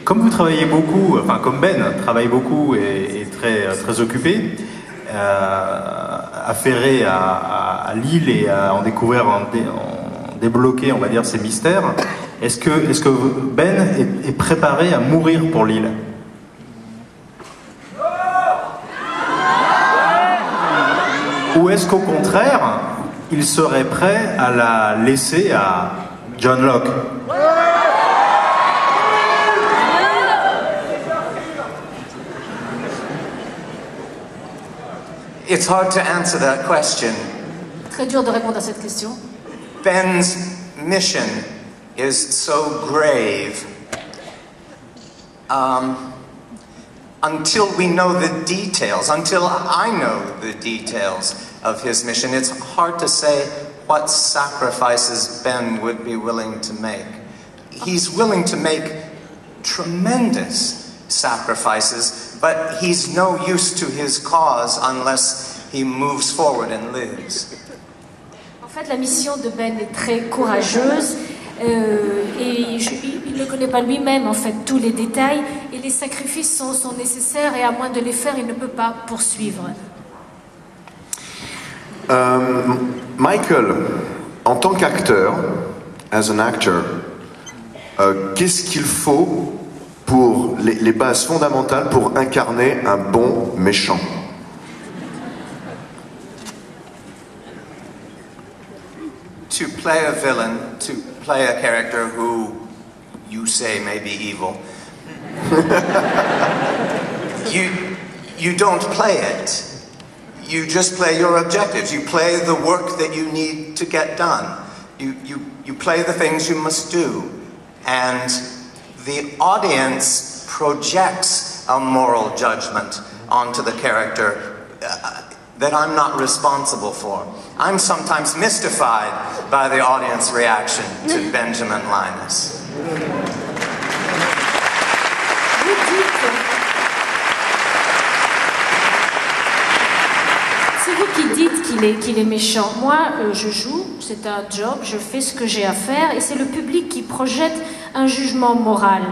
comme vous travaillez beaucoup, enfin comme Ben travaille beaucoup et est très occupé, affairé à l'île et à en découvrir, en débloquer, on va dire, ces mystères, est-ce que Ben est préparé à mourir pour l'île? Ou est-ce qu'au contraire, il serait prêt à la laisser à John Locke? It's hard to answer that question. Très dur de répondre à cette question. Ben's mission is so grave. Until we know the details, until I know the details of his mission, it's hard to say what sacrifices Ben would be willing to make. He's willing to make tremendous sacrifices, but he's no use to his cause unless he moves forward and lives. En fait, la mission de Ben est très courageuse. Et il ne connaît pas lui-même en fait tous les détails et les sacrifices sont nécessaires et à moins de les faire il ne peut pas poursuivre. Michael, en tant qu'acteur, as an actor, qu'est-ce qu'il faut pour les bases fondamentales pour incarner un bon méchant? To play a villain, to play a character who you say may be evil, you don't play it. You just play your objectives. You play the work that you need to get done. You play the things you must do. And the audience projects a moral judgment onto the character that I'm not responsible for. I'm sometimes mystified by the audience reaction to Benjamin Linus. C'est vous qui dites qu'il est méchant. Moi, je joue, c'est un job, je fais ce que j'ai à faire et c'est le public qui projette un jugement moral.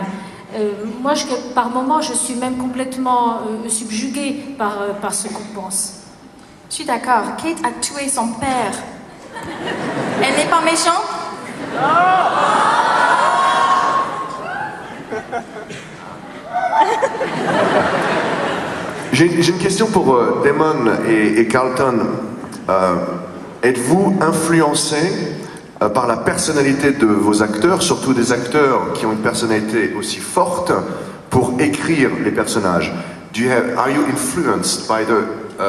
Moi, par moments, je suis même complètement subjuguée par ce qu'on pense. Je suis d'accord. Kate a tué son père. Elle n'est pas méchante? J'ai une question pour Damon et Carlton. Êtes-vous influencé par la personnalité de vos acteurs, surtout des acteurs qui ont une personnalité aussi forte, pour écrire les personnages? Are you influenced by the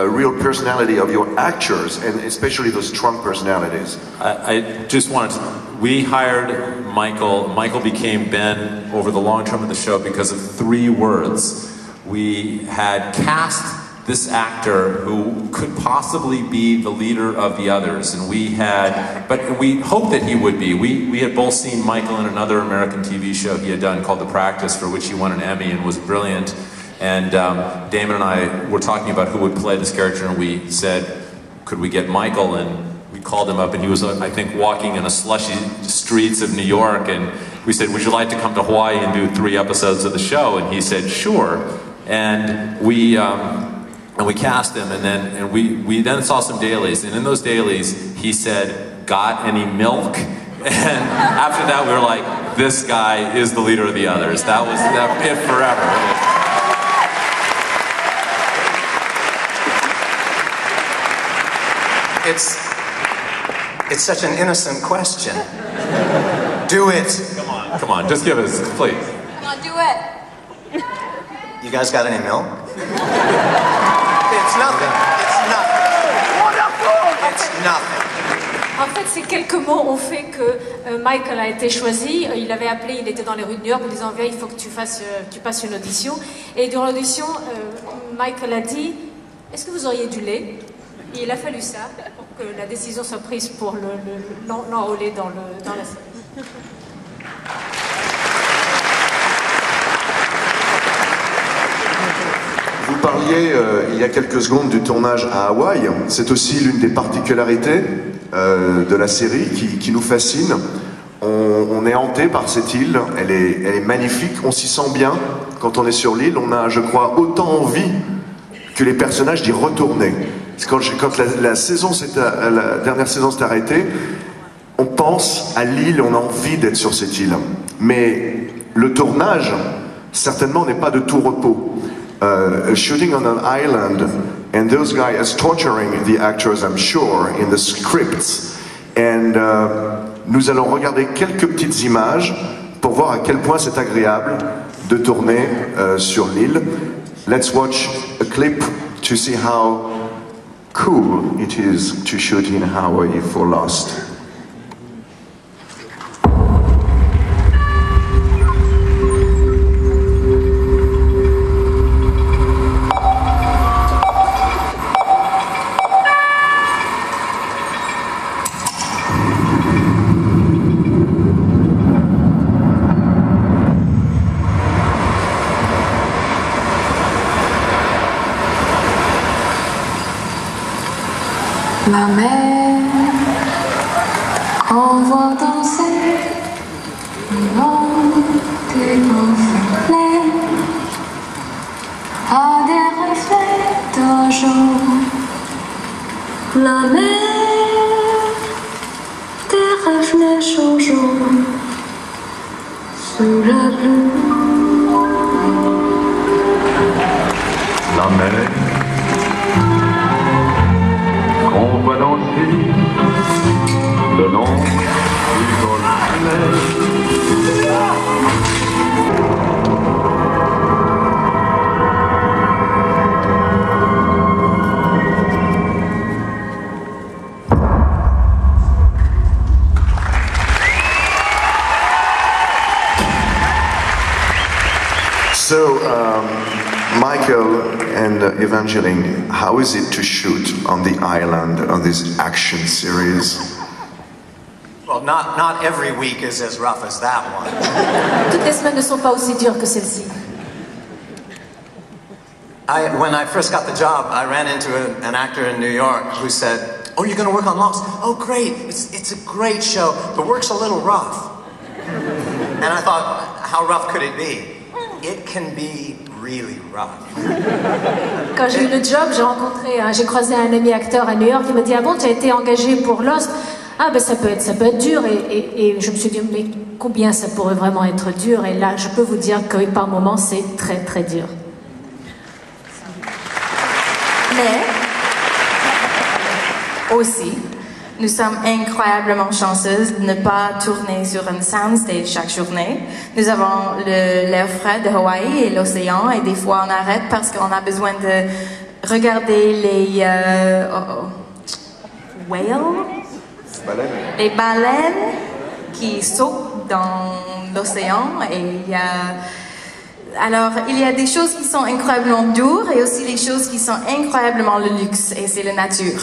real personality of your actors, and especially those strong personalities? I just wanted to, we hired Michael. Michael became Ben over the long term of the show because of 3 words. We had cast this actor who could possibly be the leader of the others, and but we hoped that he would be. We had both seen Michael in another American TV show he had done called The Practice, for which he won an Emmy and was brilliant. And Damon and I were talking about who would play this character, and we said, could we get Michael? And we called him up, and he was, I think, walking in the slushy streets of New York, and we said, would you like to come to Hawaii and do 3 episodes of the show? And he said, sure. And we cast him, and we then saw some dailies, and in those dailies, he said, got any milk? And after that, we were like, this guy is the leader of the others. That was it forever. It's such an innocent question. Do it. Come on, just give us, please. Come on, do it. You guys got any milk? It's nothing. It's nothing. It's nothing. En fait, ces quelques mots ont fait que Michael a été choisi. Il avait appelé, il était dans les rues de New York en disant viens, il faut que tu passes une audition. Et durant l'audition, Michael a dit est-ce que vous auriez du lait? Et il a fallu ça pour que la décision soit prise pour l'enrôler dans la série. Vous parliez il y a quelques secondes du tournage à Hawaï. C'est aussi l'une des particularités de la série qui nous fascine. On est hanté par cette île, elle est magnifique, on s'y sent bien quand on est sur l'île, on a, je crois, autant envie que les personnages d'y retourner. Quand la dernière saison s'est arrêtée, on pense à l'île, on a envie d'être sur cette île. Mais le tournage, certainement, n'est pas de tout repos. Shooting on an island, and those guys are torturing the actors, I'm sure, in the scripts. And nous allons regarder quelques petites images pour voir à quel point c'est agréable de tourner sur l'île. Let's watch a clip to see how cool it is to shoot in Hawaii for Lost. La mer envoie danser le long des reflets à des reflets d'argent. La mer, des reflets changeants sous la pluie. La mer on va danser le long du golfe. So, Michael and Evangeline, how is it to shoot on the island on this action series? Well, not every week is as rough as that one. Toutes les semaines ne sont pas aussi dures que celle-ci. When I first got the job, I ran into an actor in New York who said, "Oh, you're going to work on Lost? Oh, great! It's a great show. The work's a little rough." And I thought, how rough could it be? It can be really rough. Quand j'ai eu le job, j'ai croisé un ami acteur à New York qui m'a dit: ah bon, tu as été engagé pour Lost? Ah ben ça peut être dur, et je me suis dit, mais combien ça pourrait vraiment être dur? Et là, je peux vous dire que par moments, c'est très très dur. Mais aussi, nous sommes incroyablement chanceuses de ne pas tourner sur un soundstage chaque journée. Nous avons l'air frais de Hawaï et l'océan, et des fois on arrête parce qu'on a besoin de regarder les les baleines qui sautent dans l'océan. Et alors, il y a des choses qui sont incroyablement dures et aussi des choses qui sont incroyablement le luxe, et c'est la nature.